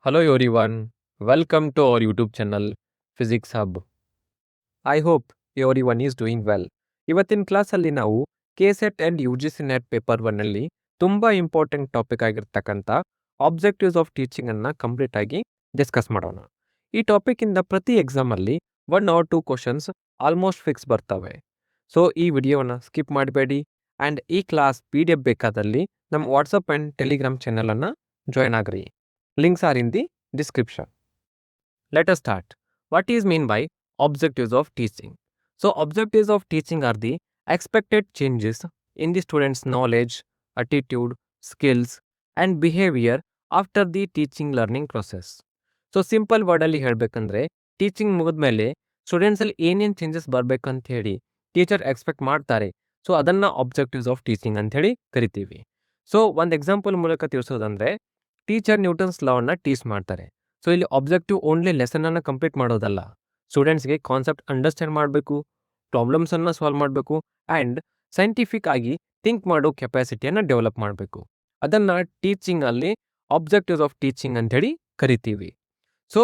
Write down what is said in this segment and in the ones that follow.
Hello everyone, welcome to our YouTube channel Physics Hub. I hope everyone is doing well. ಇವತ್ತಿನ ಕ್ಲಾಸಲ್ಲಿ ನಾವು KSET and U G C net paper 1 ಅಲ್ಲಿ ತುಂಬಾ important topic ಆಗಿರ್ತಕ್ಕಂಥ objectives of teaching ಅನ್ನ complete ಆಗಿ discuss ಮಾಡೋಣ. ಈ ಟಾಪಿಕ್ ಇಂದ ಪ್ರತಿ ಎಕ್ಸಾಮ್ ಅಲ್ಲಿ 1 or 2 ಕ್ವಶನ್ಸ್ ಆಲ್ಮೋಸ್ಟ್ ಫಿಕ್ಸ್ ಬರ್ತವೆ. ಸೊ ಈ ವಿಡಿಯೋನ ಸ್ಕಿಪ್ ಮಾಡಬೇಡಿ ಅಂಡ್ ಈ ಕ್ಲಾಸ್ PDF ಬೇಕಾದಲ್ಲಿ ನಮ್ಮ ವಾಟ್ಸಪ್ ಅಂಡ್ ಟೆಲಿಗ್ರಾಮ್ ಚಾನೆಲ್ ಅನ್ನ join agri. Links are in the description. Let us start. What is mean by objectives of teaching? So objectives of teaching are the expected changes in the student's knowledge, attitude, skills and behavior after the teaching learning process. So simple word ಅಲ್ಲಿ ಹೇಳಬೇಕಂದ್ರೆ teaching ಮುಗಿದ್ಮೇಲೆ students ಅಲ್ಲಿ ಏನೇನು changes ಬರಬೇಕಂತ ಹೇಳಿ teacher expect ಮಾಡ್ತಾರೆ. So ಅದನ್ನ objectives of teaching ಅಂತ ಹೇಳಿ ಕರಿತೀವಿ. ಸೊ ಒಂದು ಎಕ್ಸಾಂಪಲ್ ಮೂಲಕ ತಿಳಿಸೋದಂದ್ರೆ ಟೀಚರ್ ನ್ಯೂಟನ್ಸ್ ಲಾ ಅನ್ನ ಟೀಚ್ ಮಾಡ್ತಾರೆ. ಸೊ ಇಲ್ಲಿ ಆಬ್ಜೆಕ್ಟಿವ್ ಓನ್ಲಿ ಲೆಸನ್ ಅನ್ನ ಕಂಪ್ಲೀಟ್ ಮಾಡೋದಲ್ಲ, ಸ್ಟೂಡೆಂಟ್ಸ್ಗೆ ಕಾನ್ಸೆಪ್ಟ್ ಅಂಡರ್ಸ್ಟ್ಯಾಂಡ್ ಮಾಡಬೇಕು, ಪ್ರಾಬ್ಲಮ್ಸ್ ಅನ್ನ ಸಾಲ್ವ್ ಮಾಡಬೇಕು ಆ್ಯಂಡ್ ಸೈಂಟಿಫಿಕ್ ಆಗಿ ಥಿಂಕ್ ಮಾಡೋ ಕೆಪಾಸಿಟಿಯನ್ನು ಡೆವಲಪ್ ಮಾಡಬೇಕು. ಅದನ್ನು ಟೀಚಿಂಗ್ ಅಲ್ಲಿ ಆಬ್ಜೆಕ್ಟಿವ್ಸ್ ಆಫ್ ಟೀಚಿಂಗ್ ಅಂತ ಹೇಳಿ ಕರಿತೀವಿ. ಸೊ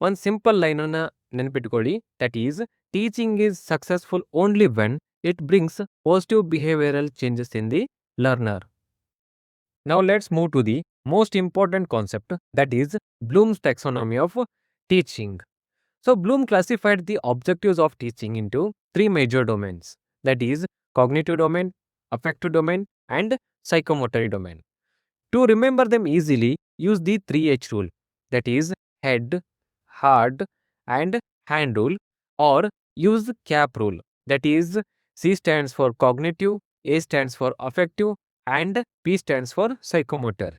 ಒಂದು ಸಿಂಪಲ್ ಲೈನನ್ನು ನೆನಪಿಟ್ಕೊಳ್ಳಿ, that is teaching is successful only when it brings positive behavioural changes in the learner. Now let's move to the most important concept, that is Bloom's taxonomy of teaching. So Bloom classified the objectives of teaching into 3 major domains, that is cognitive domain, affective domain and psychomotor domain. To remember them easily, use the 3H rule, that is head, heart and hand rule, or use CAP rule, that is C stands for cognitive, A stands for affective and P stands for psychomotor.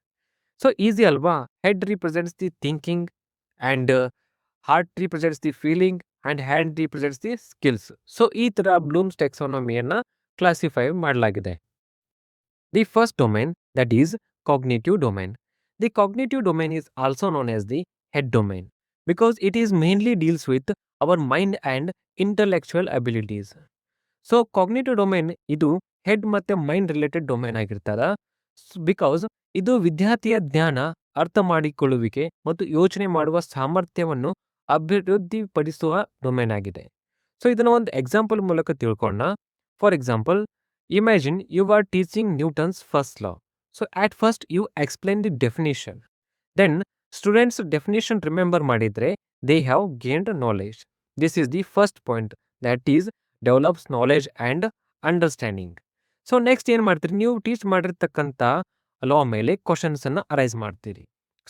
So easy alva. Head represents the thinking and heart represents the feeling and hand represents the skills. So ಈ ತರ Bloom's ಟೆಕ್ಸಾನಮಿಯನ್ನು classify ಮಾಡಲಾಗಿದೆ. The first domain, that is cognitive domain. The cognitive domain is also known as the head domain because it is mainly deals with our mind and intellectual abilities. So cognitive domain ಇದು head ಮತ್ತು mind related domain ಆಗಿರ್ತದ. Because ಇದು ವಿದ್ಯಾರ್ಥಿಯ ಜ್ಞಾನ, ಅರ್ಥ ಮಾಡಿಕೊಳ್ಳುವಿಕೆ ಮತ್ತು ಯೋಚನೆ ಮಾಡುವ ಸಾಮರ್ಥ್ಯವನ್ನು ಅಭಿವೃದ್ಧಿಪಡಿಸುವ ಡೊಮೇನ್ ಆಗಿದೆ. ಸೊ ಇದನ್ನು ಒಂದು ಎಕ್ಸಾಂಪಲ್ ಮೂಲಕ ತಿಳ್ಕೊಂಡ. For example, imagine you are teaching Newton's first law. So at first you explain the definition, then students definition remember ಮಾಡಿದರೆ they have gained knowledge. This is the first point, that is develops knowledge and understanding. So next ಏನು ಮಾಡ್ತೀರಿ, ನೀವು teach ಮಾಡಿರ್ತಕ್ಕಂಥ law ಮೇಲೆ ಕ್ವಶನ್ಸನ್ನು arise ಮಾಡ್ತೀರಿ.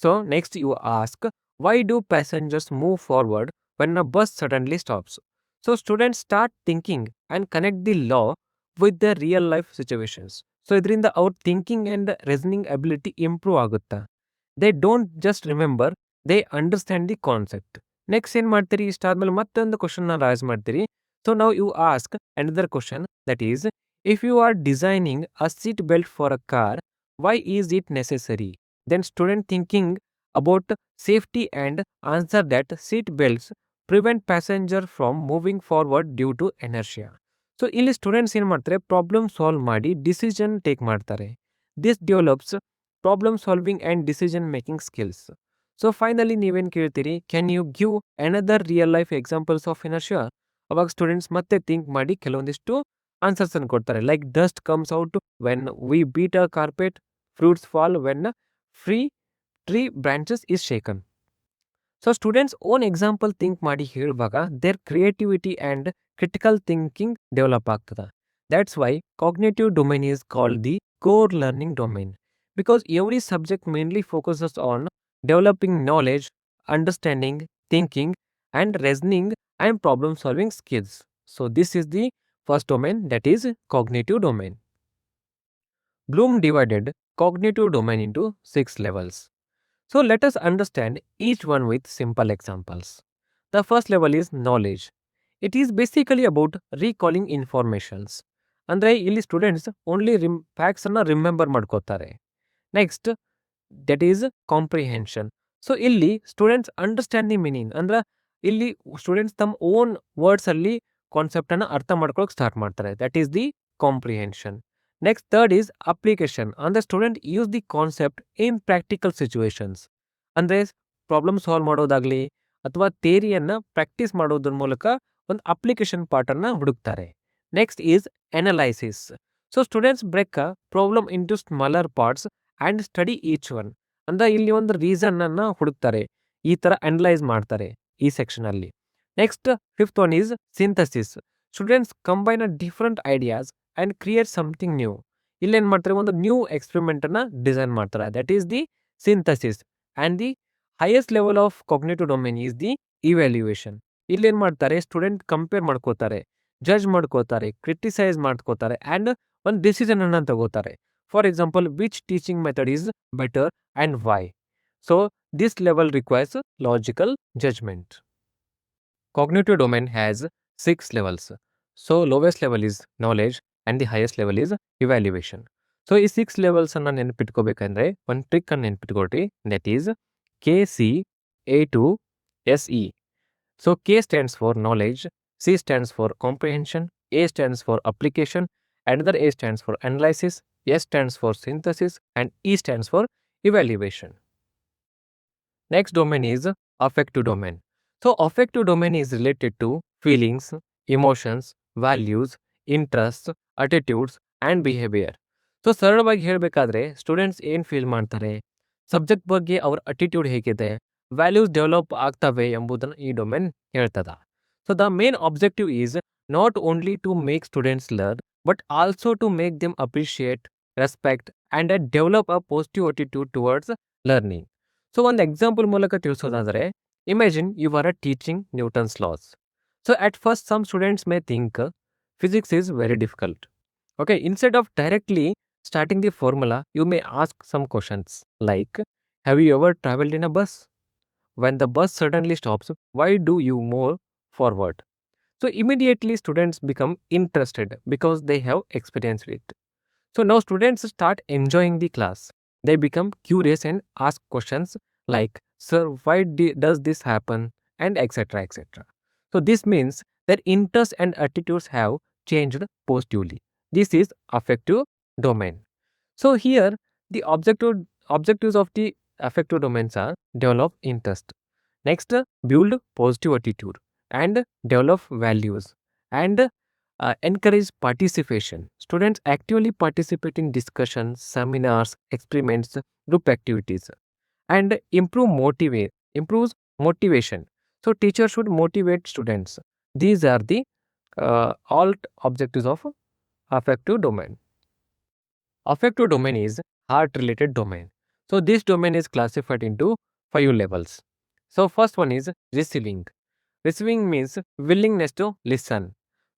So next you ask, why do passengers move forward when a bus suddenly stops? So students start thinking and connect the law with the real life situations. So ಇದರಿಂದ ಅವ್ರ thinking and reasoning ability improve ಆಗುತ್ತಾ. They don't just remember, they understand the concept. Next ಏನು ಮಾಡ್ತೀರಿ, ಇಷ್ಟಾದ್ಮೇಲೆ ಮತ್ತೊಂದು ಕ್ವಶನ್ನ raise ಮಾಡ್ತೀರಿ. So now you ask another question, that is, if you are designing a seat belt for a car, why is it necessary? Then student thinking about safety and answer that seat belts prevent passenger from moving forward due to inertia. So ಇಲ್ಲಿ students ಏನು ಮಾಡ್ತಾರೆ, problem solve ಮಾಡಿ decision take ಮಾಡ್ತಾರೆ. This develops problem solving and decision making skills. So finally ನೀವೇನು ಕೇಳ್ತೀರಿ, can you give another real life examples of inertia? ಅವಾಗ students ಮತ್ತೆ think ಮಾಡಿ ಕೆಲವೊಂದಿಷ್ಟು ಆನ್ಸರ್ಸ್ ಅನ್ನು ಕೊಡ್ತಾರೆ. Like dust comes out when we beat a carpet, fruits fall when free tree branches is shaken. So students own example think ಮಾಡಿ ಹೇಳುವಾಗ there creativity and critical thinking develop ಆಗ್ತದೆ. That's why cognitive domain is called the core learning domain, because every subject mainly focuses on developing knowledge, understanding, thinking and reasoning and problem solving skills. So this is the first domain, that is cognitive domain. Bloom divided cognitive domain into 6 levels. So let us understand each one with simple examples. The first level is knowledge. It is basically about recalling informations. ಅಂದರೆ ಇಲ್ಲಿ students only facts ಅನ್ನ remember ಮಾಡ್ಕೋತಾರೆ. Next, that is comprehension. So ಇಲ್ಲಿ students understand the meaning, ಅಂದ್ರೆ ಇಲ್ಲಿ students ತಮ್ಮ own ವರ್ಡ್ಸಲ್ಲಿ ಕಾನ್ಸೆಪ್ಟನ್ನು ಅರ್ಥ ಮಾಡ್ಕೊಳ್ಳೋಕೆ ಸ್ಟಾರ್ಟ್ ಮಾಡ್ತಾರೆ. That is the comprehension. Next, third is application. ಅಂದರೆ student use the concept in practical situations. ಅಂದರೆ ಪ್ರಾಬ್ಲಮ್ ಸಾಲ್ವ್ ಮಾಡೋದಾಗ್ಲಿ ಅಥವಾ ಥಿಯರಿಯನ್ನ ಪ್ರಾಕ್ಟೀಸ್ ಮಾಡೋದ್ರ ಮೂಲಕ ಒಂದು ಅಪ್ಲಿಕೇಶನ್ ಪಾರ್ಟನ್ನು ಹುಡುಕ್ತಾರೆ. Next is analysis. So students break a problem into smaller parts and study each one. ಅಂದ್ರೆ ಇಲ್ಲಿ ಒಂದು ರೀಸನ್ನನ್ನು ಹುಡುಕ್ತಾರೆ, ಈ ಥರ ಅನಲೈಸ್ ಮಾಡ್ತಾರೆ ಈ ಸೆಕ್ಷನಲ್ಲಿ. Next fifth one is synthesis. Students combine a different ideas and create something new. ಇಲ್ಲೇನು ಮಾಡ್ತಾರೆ, ಒಂದು ನ್ಯೂ ಎಕ್ಸ್ಪೆರಿಮೆಂಟನ್ನು ಡಿಸೈನ್ ಮಾಡ್ತಾರೆ. That is the synthesis. And the highest level of cognitive domain is the evaluation. ಇಲ್ಲೇನು ಮಾಡ್ತಾರೆ, ಸ್ಟೂಡೆಂಟ್ ಕಂಪೇರ್ ಮಾಡ್ಕೋತಾರೆ, judge ಮಾಡ್ಕೋತಾರೆ, criticise ಮಾಡ್ಕೋತಾರೆ ಆ್ಯಂಡ್ ಒಂದು ಡಿಸಿಷನನ್ನು ತಗೋತಾರೆ. For example, which teaching method is better and why. So this level requires logical judgement. Cognitive domain has 6 levels. So lowest level is knowledge and the highest level is evaluation. So ಈ 6 levels ಅನ್ನ ನೆನಪಿಟ್ಕೋಬೇಕಂದ್ರೆ ಒಂದು trick ಅನ್ನು ನೆನಪಿಟ್ಕೊಳ್ರಿ. That is KCA2SE. So K stands for knowledge, C stands for comprehension, A stands for application, another A stands for analysis, S stands for synthesis and E stands for evaluation. Next domain is affective domain. So affective domain is related to feelings, emotions, values, interests, attitudes and behavior. So ಸರಳವಾಗಿ ಹೇಳಬೇಕಾದ್ರೆ students ಏನು feel ಮಾಡ್ತಾರೆ, subject ಬಗ್ಗೆ ಅವ್ರ attitude ಹೇಗಿದೆ, values develop ಆಗ್ತವೆ ಎಂಬುದನ್ನು ಈ ಡೊಮೇನ್ ಹೇಳ್ತದ. So the main objective is not only to make students learn but also to make them appreciate, respect and develop a positive attitude towards learning. So ಒಂದು example ಮೂಲಕ ತಿಳಿಸೋದಾದರೆ, imagine you are teaching Newton's laws. So at first some students may think physics is very difficult. Okay, instead of directly starting the formula, you may ask some questions like, have you ever traveled in a bus? When the bus suddenly stops, why do you move forward? So immediately students become interested because they have experienced it. So now students start enjoying the class. They become curious and ask questions like, sir, why does this happen, and etc etc. So this means their interests and attitudes have changed positively. This is affective domain. So here the objectives of the affective domains are develop interest, next build positive attitude and develop values, and encourage participation. Students actively participate in discussions, seminars, experiments, group activities, and improves motivation. So teachers should motivate students. These are the all objectives of affective domain. Affective domain is heart related domain. So this domain is classified into 5 levels. So first one is receiving. Receiving means willingness to listen.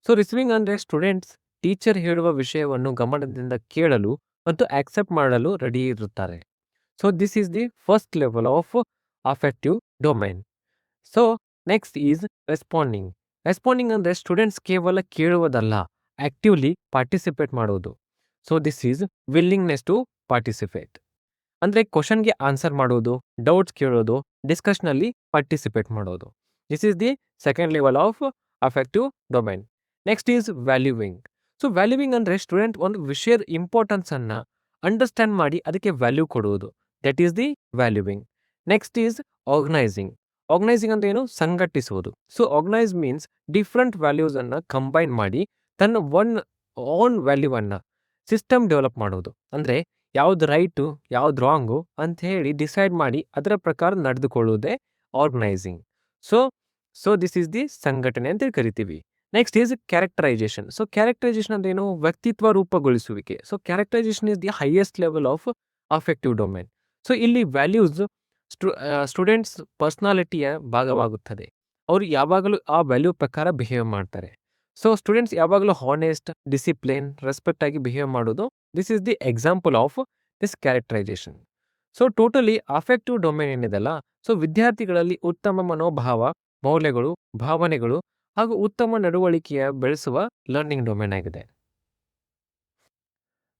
So receiving ಅಂದ್ರೆ students teacher ಹೇಳುವ ವಿಷಯವನ್ನು ಗಮನದಿಂದ ಕೇಳಲು ಮತ್ತು accept ಮಾಡಲು ready ಇರುತ್ತಾರೆ. So this is the first level of affective domain. So next is responding. Responding ಅಂದ್ರೆ students ಕೇವಲ ಕೇಳುವುದಲ್ಲ, ಆಕ್ಟಿವ್ಲಿ ಪಾರ್ಟಿಸಿಪೇಟ್ ಮಾಡೋದು. So this is willingness to participate. ಅಂದರೆ ಕ್ವಶನ್ಗೆ ಆನ್ಸರ್ ಮಾಡೋದು, ಡೌಟ್ಸ್ ಕೇಳೋದು, ಡಿಸ್ಕಷನಲ್ಲಿ ಪಾರ್ಟಿಸಿಪೇಟ್ ಮಾಡೋದು. This is the second level of affective domain. Next is valuing. So valuing ಅಂದರೆ ಸ್ಟೂಡೆಂಟ್ ಒಂದು ವಿಷಯದ ಇಂಪಾರ್ಟೆನ್ಸನ್ನು ಅಂಡರ್ಸ್ಟ್ಯಾಂಡ್ ಮಾಡಿ ಅದಕ್ಕೆ ವ್ಯಾಲ್ಯೂ ಕೊಡುವುದು. That is the valuing. Next is organising. Organising ಅಂದ್ರೆ ಏನು, ಸಂಘಟಿಸುವುದು. ಸೊ ಆರ್ಗನೈಸ್ ಮೀನ್ಸ್ ಡಿಫ್ರೆಂಟ್ ವ್ಯಾಲ್ಯೂಸನ್ನು ಕಂಬೈನ್ ಮಾಡಿ ತನ್ನ ಓನ್ ವ್ಯಾಲ್ಯೂವನ್ನು ಸಿಸ್ಟಮ್ ಡೆವಲಪ್ ಮಾಡೋದು. ಅಂದರೆ ಯಾವ್ದು ರೈಟು ಯಾವ್ದು ರಾಂಗು ಅಂತ ಹೇಳಿ ಡಿಸೈಡ್ ಮಾಡಿ ಅದರ ಪ್ರಕಾರ ನಡೆದುಕೊಳ್ಳುವುದೇ organising. So this is the ಸಂಘಟನೆ ಅಂತ ಕರಿತೀವಿ. Next is characterisation. So characterisation ಅಂದ್ರೆ ಏನು, ವ್ಯಕ್ತಿತ್ವ ರೂಪುಗೊಳಿಸುವಿಕೆ. So characterisation is the highest level of affective domain. So ಇಲ್ಲಿ ವ್ಯಾಲ್ಯೂಸ್ ಸ್ಟೂಡೆಂಟ್ಸ್ ಪರ್ಸ್ನಾಲಿಟಿಯ ಭಾಗವಾಗುತ್ತದೆ. ಅವರು ಯಾವಾಗಲೂ ಆ ವ್ಯಾಲ್ಯೂ ಪ್ರಕಾರ ಬಿಹೇವ್ ಮಾಡ್ತಾರೆ. ಸೊ ಸ್ಟೂಡೆಂಟ್ಸ್ ಯಾವಾಗಲೂ ಹಾನೆಸ್ಟ್, ಡಿಸಿಪ್ಲಿನ್, ರೆಸ್ಪೆಕ್ಟ್ ಆಗಿ ಬಿಹೇವ್ ಮಾಡೋದು. This is the example of this characterisation. So totally affective domain ಏನಿದೆಲ್ಲ, ಸೊ ವಿದ್ಯಾರ್ಥಿಗಳಲ್ಲಿ ಉತ್ತಮ ಮನೋಭಾವ, ಮೌಲ್ಯಗಳು, ಭಾವನೆಗಳು ಹಾಗೂ ಉತ್ತಮ ನಡವಳಿಕೆಯ ಬೆಳೆಸುವ ಲರ್ನಿಂಗ್ ಡೊಮೇನ್ ಆಗಿದೆ.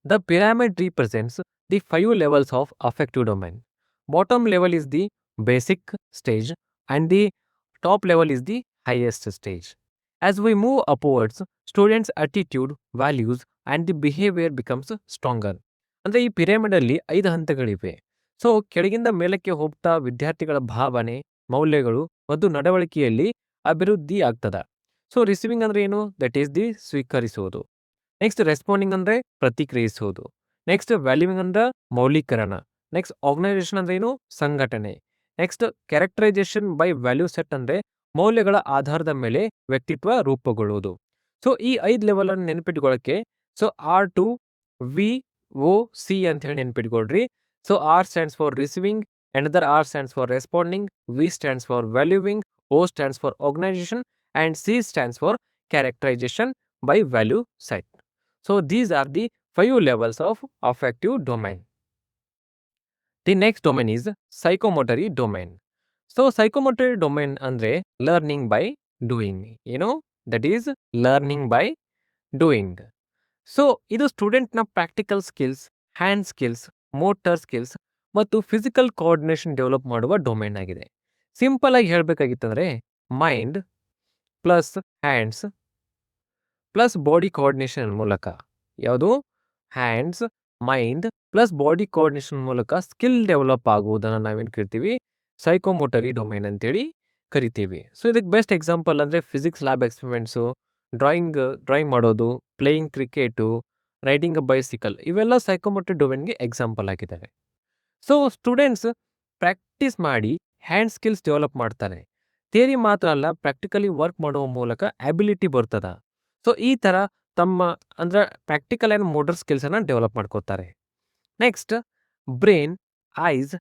The pyramid represents the 5 levels of affective domain. Bottom level is the basic stage and the top level is the highest stage. As we move upwards, students' attitude, values and the behavior becomes stronger. ಅಂದರೆ ಈ pyramid ಅಲ್ಲಿ 5 ಹಂತಗಳಿವೆ. So ಕೆಳಗಿಂದ ಮೇಲಕ್ಕೆ ಹೋಗ್ತಾ ವಿದ್ಯಾರ್ಥಿಗಳ ಭಾವನೆ, ಮೌಲ್ಯಗಳು ಮತ್ತು ನಡವಳಿಕೆಯಲ್ಲಿ ಅಭಿವೃದ್ಧಿ ಆಗ್ತದ. ಸೊ ರಿಸೀವಿಂಗ್ ಅಂದ್ರೆ ಏನು? ದಟ್ ಈಸ್ ದಿ ಸ್ವೀಕರಿಸುವುದು. ನೆಕ್ಸ್ಟ್ ರೆಸ್ಪಾಂಡಿಂಗ್ ಅಂದ್ರೆ ಪ್ರತಿಕ್ರಿಯಿಸುವುದು. ನೆಕ್ಸ್ಟ್ ವ್ಯಾಲ್ಯೂವಿಂಗ್ ಅಂದ್ರೆ ಮೌಲ್ಯೀಕರಣ. ನೆಕ್ಸ್ಟ್ ಆರ್ಗನೈಸೇಷನ್ ಅಂದ್ರೆ ಏನು? ಸಂಘಟನೆ. Next characterisation by value set ಅಂದ್ರೆ ಮೌಲ್ಯಗಳ ಆಧಾರದ ಮೇಲೆ ವ್ಯಕ್ತಿತ್ವ ರೂಪುಗೊಳ್ಳುವುದು. ಸೊ ಈ 5 ಲೆವೆಲ್ ಅನ್ನು ನೆನಪಿಟ್ಕೊಳ್ಳೋಕೆ ಸೊ R2 VOC ಅಂತ ಹೇಳಿ ನೆನಪಿಟ್ಕೊಳ್ರಿ. So R stands for receiving, another R stands for responding, V stands for valuing, O stands for organization, and C stands for characterization by value set. So these are the 5 levels of affective domain. The next domain is psychomotory domain. So psychomotory domain andre learning by doing. That is learning by doing. So ಇದು ಸ್ಟೂಡೆಂಟ್ನ practical skills, hand skills, motor skills ಮತ್ತು physical coordination develop ಮಾಡುವ domain ಆಗಿದೆ. Simple ಆಗಿ ಹೇಳಬೇಕಾಗಿತ್ತಂದ್ರೆ mind plus hands plus body coordination ಮೂಲಕ, ಯಾವುದು? Hands, mind plus body coordination ಮೂಲಕ ಸ್ಕಿಲ್ ಡೆವಲಪ್ ಆಗುವುದನ್ನು ನಾವೇನು ಕರಿತೀವಿ? ಸೈಕೋಮೋಟರಿ ಡೊಮೇನ್ ಅಂತೇಳಿ ಕರಿತೀವಿ. ಸೊ ಇದಕ್ಕೆ ಬೆಸ್ಟ್ ಎಕ್ಸಾಂಪಲ್ ಅಂದರೆ ಫಿಸಿಕ್ಸ್ ಲ್ಯಾಬ್ ಎಕ್ಸ್ಪೆರಿಮೆಂಟ್ಸು, ಡ್ರಾಯಿಂಗ್ ಮಾಡೋದು, playing cricket, riding a bicycle, ಇವೆಲ್ಲ ಸೈಕೋಮೋಟರಿ ಡೊಮೇನ್ಗೆ ಎಕ್ಸಾಂಪಲ್ ಆಗಿದ್ದಾರೆ. ಸೊ ಸ್ಟೂಡೆಂಟ್ಸ್ ಪ್ರಾಕ್ಟೀಸ್ ಮಾಡಿ ಹ್ಯಾಂಡ್ ಸ್ಕಿಲ್ಸ್ ಡೆವಲಪ್ ಮಾಡ್ತಾರೆ. ಥಿಯರಿ ಮಾತ್ರ ಅಲ್ಲ, ಪ್ರಾಕ್ಟಿಕಲಿ ವರ್ಕ್ ಮಾಡುವ ಮೂಲಕ ಅಬಿಲಿಟಿ ಬರ್ತದ. ಸೊ ಈ ಥರ ತಮ್ಮ ಅಂದರೆ ಪ್ರಾಕ್ಟಿಕಲ್ ಆ್ಯಂಡ್ ಮೋಟರ್ ಸ್ಕಿಲ್ಸನ್ನು ಡೆವಲಪ್ ಮಾಡ್ಕೋತಾರೆ. Next brain, eyes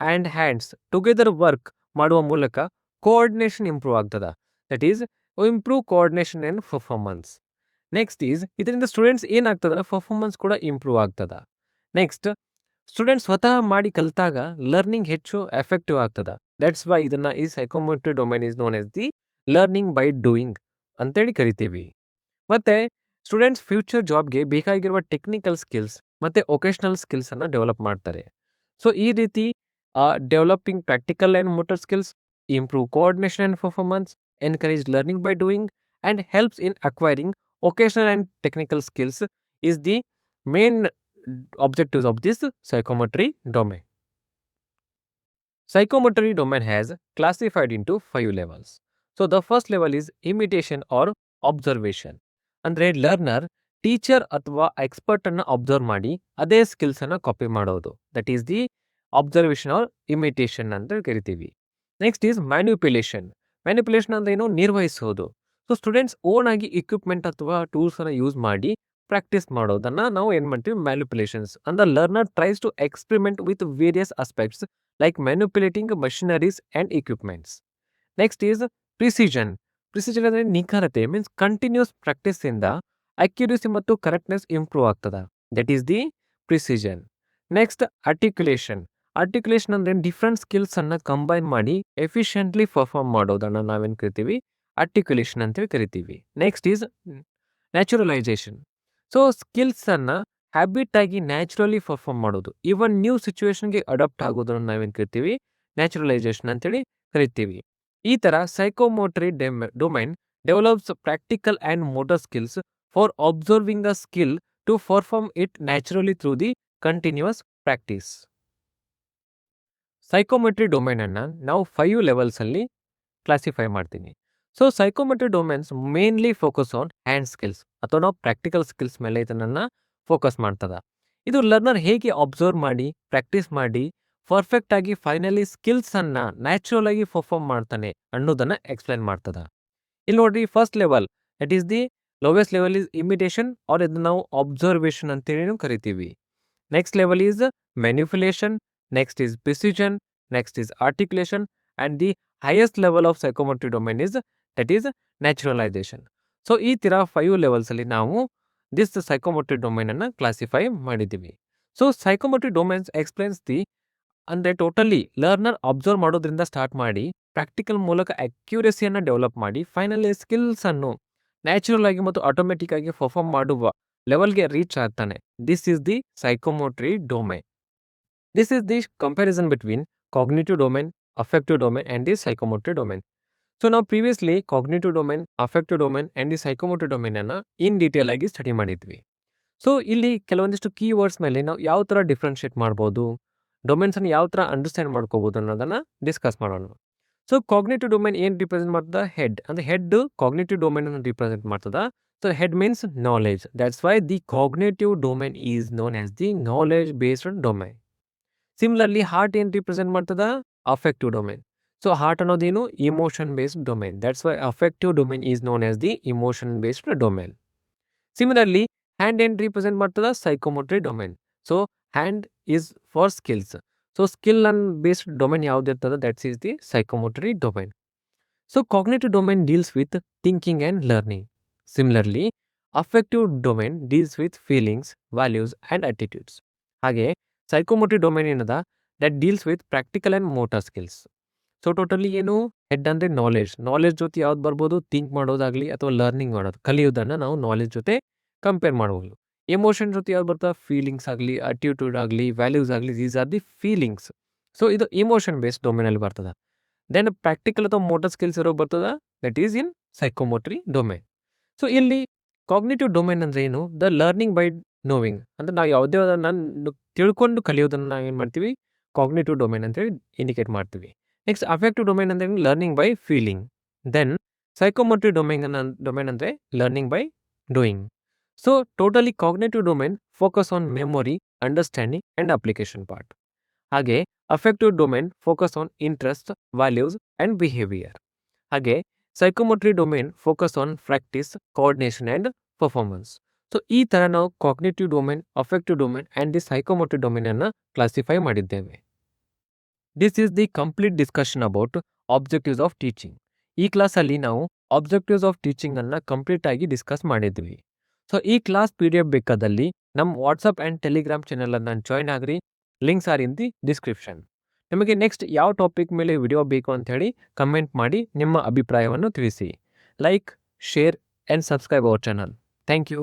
and hands together work ಮಾಡುವ ಮೂಲಕ ಕೋಆರ್ಡಿನೇಷನ್ ಇಂಪ್ರೂವ್ ಆಗ್ತದ. That is improve coordination and performance. Next is ಇದರಿಂದ ಸ್ಟೂಡೆಂಟ್ಸ್ ಏನಾಗ್ತದ? ಪರ್ಫಾರ್ಮೆನ್ಸ್ ಕೂಡ ಇಂಪ್ರೂವ್ ಆಗ್ತದ. ನೆಕ್ಸ್ಟ್ ಸ್ಟೂಡೆಂಟ್ಸ್ ಸ್ವತಃ ಮಾಡಿ ಕಲಿತಾಗ ಲರ್ನಿಂಗ್ ಹೆಚ್ಚು ಎಫೆಕ್ಟಿವ್ ಆಗ್ತದ. ದಟ್ಸ್ ವೈ ಇದನ್ನು ಈ psychomotor domain is known as the learning by doing ಅಂತೇಳಿ ಕರಿತೀವಿ. ಮತ್ತು ಸ್ಟೂಡೆಂಟ್ಸ್ ಫ್ಯೂಚರ್ ಜಾಬ್ಗೆ ಬೇಕಾಗಿರುವ ಟೆಕ್ನಿಕಲ್ ಸ್ಕಿಲ್ಸ್ ಮತ್ತು ಒಕೇಶನಲ್ ಸ್ಕಿಲ್ಸನ್ನು ಡೆವಲಪ್ ಮಾಡ್ತಾರೆ. ಸೊ ಈ ರೀತಿ developing practical and motor skills, improve coordination and performance, encourage learning by doing, and helps in acquiring occasional and technical skills is the main objectives of this psychomotory domain. Psychomotory domain has classified into 5 levels. So the first level is imitation or observation. ಅಂದರೆ learner teacher ಅಥವಾ expert ಅನ್ನು observe ಮಾಡಿ ಅದೇ skills ಅನ್ನು copy ಮಾಡೋದು. That is the observation or imitation ಅಂತ ಕರಿತೀವಿ. Next is manipulation. Manipulation ಅಂದ್ರೆ ಏನು? ನಿರ್ವಹಿಸೋದು. ಸೊ ಸ್ಟೂಡೆಂಟ್ಸ್ ಓನ್ ಆಗಿ ಇಕ್ವಿಪ್ಮೆಂಟ್ ಅಥವಾ ಟೂಲ್ಸನ್ನು ಯೂಸ್ ಮಾಡಿ ಪ್ರಾಕ್ಟೀಸ್ ಮಾಡೋದನ್ನು ನಾವು ಏನು ಮಾಡ್ತೀವಿ? ಮ್ಯಾನಿಪುಲೇಷನ್ಸ್. ಅಂದ್ರೆ learner tries to experiment with various aspects like manipulating machineries and equipments. Next is precision. Precision ಅಂದರೆ ನಿಖರತೆ, ಮೀನ್ಸ್ ಕಂಟಿನ್ಯೂಸ್ ಪ್ರಾಕ್ಟೀಸಿಂದ ಅಕ್ಯುರೇಸಿ ಮತ್ತು ಕರೆಕ್ಟ್ನೆಸ್ ಇಂಪ್ರೂವ್ ಆಗ್ತದೆ. That is the precision. Next articulation. Articulation ಅಂದರೆ ಡಿಫ್ರೆಂಟ್ ಸ್ಕಿಲ್ಸನ್ನು ಕಂಬೈನ್ ಮಾಡಿ efficiently perform ಮಾಡೋದನ್ನು ನಾವೇನು ಕರಿತೀವಿ? ಆರ್ಟಿಕ್ಯುಲೇಷನ್ ಅಂತೇಳಿ ಕರಿತೀವಿ. Next is naturalisation. ಸೊ ಸ್ಕಿಲ್ಸನ್ನು ಹ್ಯಾಬಿಟ್ ಆಗಿ ನ್ಯಾಚುರಲಿ ಪರ್ಫಾರ್ಮ್ ಮಾಡೋದು, ಈವನ್ ನ್ಯೂ ಸಿಚುವೇಶನ್ಗೆ ಅಡಾಪ್ಟ್ ಆಗೋದನ್ನು ನಾವೇನು ಕರಿತೀವಿ? ನ್ಯಾಚುರಲೈಸೇಷನ್ ಅಂತೇಳಿ ಕರಿತೀವಿ. ಈ ಥರ psychomotor domain develops practical and motor skills for observing a skill to perform it naturally through the continuous practice. Psychometry ಡೊಮೈನನ್ನು ನಾವು 5 ಲೆವೆಲ್ಸಲ್ಲಿ ಕ್ಲಾಸಿಫೈ ಮಾಡ್ತೀನಿ. So psychometry domains mainly focus on hand skills ಅಥವಾ ನಾವು ಪ್ರಾಕ್ಟಿಕಲ್ ಸ್ಕಿಲ್ಸ್ ಮೇಲೆ ಇದನ್ನು focus ಮಾಡ್ತದ. ಇದು ಲರ್ನರ್ ಹೇಗೆ ಅಬ್ಸರ್ವ್ ಮಾಡಿ ಪ್ರಾಕ್ಟೀಸ್ ಮಾಡಿ ಪರ್ಫೆಕ್ಟ್ ಆಗಿ ಫೈನಲಿ ಸ್ಕಿಲ್ಸನ್ನು ನ್ಯಾಚುರಲ್ ಆಗಿ ಪರ್ಫಾರ್ಮ್ ಮಾಡ್ತಾನೆ ಅನ್ನೋದನ್ನು ಎಕ್ಸ್ಪ್ಲೈನ್ ಮಾಡ್ತದ. ಇಲ್ಲಿ ನೋಡ್ರಿ, first level that is the lowest level is imitation or ಇದನ್ನು ನಾವು ಅಬ್ಸರ್ವೇಷನ್ ಅಂತೇಳಿ ಕರಿತೀವಿ. Next level is manipulation, next is precision, next is articulation, and the highest level of psychometry domain is that is naturalisation. So ಈ ಥರ 5 ಲೆವೆಲ್ಸಲ್ಲಿ ನಾವು this psychometry ಡೊಮೈನನ್ನು classify ಮಾಡಿದ್ದೀವಿ. So psychometry domains explains the ಅಂದರೆ totally learner observe ಮಾಡೋದ್ರಿಂದ start ಮಾಡಿ practical ಮೂಲಕ ಅಕ್ಯುರೇಸಿಯನ್ನು ಡೆವಲಪ್ ಮಾಡಿ ಫೈನಲಿ ಸ್ಕಿಲ್ಸನ್ನು ನ್ಯಾಚುರಲ್ ಆಗಿ ಮತ್ತು ಆಟೋಮೆಟಿಕ್ ಆಗಿ ಪರ್ಫಾರ್ಮ್ ಮಾಡುವ ಲೆವೆಲ್ಗೆ ರೀಚ್ ಆಗ್ತಾನೆ. This is the psychomotor domain. This is the comparison between cognitive domain, affective domain and the psychomotor domain. So ನಾವು previously cognitive domain, affective domain and the psychomotor ಡೊಮೈನನ್ನು in detail ಆಗಿ study ಮಾಡಿದ್ವಿ. So ಇಲ್ಲಿ ಕೆಲವೊಂದಿಷ್ಟು keywords ಮೇಲೆ ನಾವು ಯಾವ ಥರ ಡಿಫ್ರೆನ್ಷಿಯೇಟ್ ಮಾಡ್ಬೋದು, ಡೊಮೇನ್ಸನ್ನು ಯಾವ ಥರ ಅಂಡರ್ಸ್ಟ್ಯಾಂಡ್ ಮಾಡ್ಕೋಬೋದು ಅನ್ನೋದನ್ನು ಡಿಸ್ಕಸ್ ಮಾಡೋಣ. ಸೊ ಕಾಗ್ನೇಟಿವ್ ಡೊಮೇನ್ ಏನು ರಿಪ್ರೆಸೆಂಟ್ ಮಾಡ್ತದ? ಹೆಡ್. ಅಂದರೆ ಹೆಡ್ ಕಾಗ್ನೇಟಿವ್ ಡೊಮೇನನ್ನು ರಿಪ್ರೆಸೆಂಟ್ ಮಾಡ್ತದ. So head means knowledge. That's why the cognitive domain is known as the knowledge based domain. Similarly heart ಏನು ರಿಪ್ರೆಸೆಂಟ್ ಮಾಡ್ತದ? Affective domain. ಸೊ ಹಾರ್ಟ್ ಅನ್ನೋದೇನು? Emotion based domain. That's why affective domain is known as the emotion based domain. Similarly hand ಏನು represent ಮಾಡ್ತದ? Psychomotor domain. So hand is for skills. So skill on based domain ಯಾವುದಿರ್ತದ? That's is the psychomotor domain. So cognitive domain deals with thinking and learning. Similarly affective domain deals with feelings, values and attitudes. ಹಾಗೆ psychomotor domain ಏನದ? That deals with practical and motor skills. So totally ಏನು? Head ಅಂದರೆ knowledge. Knowledge ಜೊತೆ ಯಾವ್ದು ಬರ್ಬೋದು? Think ಮಾಡೋದಾಗಲಿ ಅಥವಾ learning ಮಾಡೋದು, ಕಲಿಯೋದನ್ನು ನಾವು ನಾಲೆಜ್ ಜೊತೆ ಕಂಪೇರ್ ಮಾಡ್ಬೋದು. ಎಮೋಷನ್ ಜೊತೆ ಯಾವ್ದು ಬರ್ತದೆ? ಫೀಲಿಂಗ್ಸ್ ಆಗಲಿ, ಅಟಿಟ್ಯೂಡ್ ಆಗಲಿ, ವ್ಯಾಲ್ಯೂಸ್ ಆಗಲಿ, these are the feelings. So ಇದು ಇಮೋಷನ್ ಬೇಸ್ಡ್ ಡೊಮೇನಲ್ಲಿ ಬರ್ತದೆ. ದೆನ್ ಪ್ರಾಕ್ಟಿಕಲ್ ಅಥವಾ ಮೋಟರ್ ಸ್ಕಿಲ್ಸ್ ಇರೋ ಬರ್ತದೆ, that is in psychomotor domain. So ಇಲ್ಲಿ ಕಾಗ್ನೇಟಿವ್ ಡೊಮೇನ್ ಅಂದರೆ ಏನು? The learning by knowing. ಅಂದರೆ ನಾವು ಯಾವುದೇ ಅದನ್ನು ತಿಳ್ಕೊಂಡು ಕಲಿಯೋದನ್ನು ನಾವು ಏನು ಮಾಡ್ತೀವಿ? ಕಾಗ್ನೇಟಿವ್ ಡೊಮೇನ್ ಅಂತೇಳಿ ಇಂಡಿಕೇಟ್ ಮಾಡ್ತೀವಿ. ನೆಕ್ಸ್ಟ್ ಅಫೆಕ್ಟಿವ್ ಡೊಮೇನ್ ಅಂದರೆ learning by feeling. Then psychomotor domain ಅಂದರೆ learning by doing. So totally cognitive domain focus on memory, understanding and application part. ಹಾಗೆ affective domain focus on interest, values and behaviour. ಹಾಗೆ psychomotor domain focus on practice, coordination and performance. So ಈ ಥರ ನಾವು cognitive domain, affective domain and the psychomotor ಡೊಮೇನನ್ನು classify ಮಾಡಿದ್ದೇವೆ. This is the complete discussion about objectives of teaching. ಈ ಕ್ಲಾಸಲ್ಲಿ ನಾವು objectives of ಟೀಚಿಂಗನ್ನು ಕಂಪ್ಲೀಟಾಗಿ ಡಿಸ್ಕಸ್ ಮಾಡಿದ್ವಿ. ಸೊ ಈ ಕ್ಲಾಸ್ PDF ಬೇಕಾದಲ್ಲಿ ನಮ್ಮ ವಾಟ್ಸಪ್ ಆ್ಯಂಡ್ ಟೆಲಿಗ್ರಾಮ್ ಚಾನಲನ್ನು ಜಾಯ್ನ್ ಆಗ್ರಿ. Links are in the description. ನಿಮಗೆ ನೆಕ್ಸ್ಟ್ ಯಾವ ಟಾಪಿಕ್ ಮೇಲೆ ವಿಡಿಯೋ ಬೇಕು ಅಂತ ಹೇಳಿ ಕಮೆಂಟ್ ಮಾಡಿ ನಿಮ್ಮ ಅಭಿಪ್ರಾಯವನ್ನು ತಿಳಿಸಿ. Like, share and subscribe our channel. Thank you.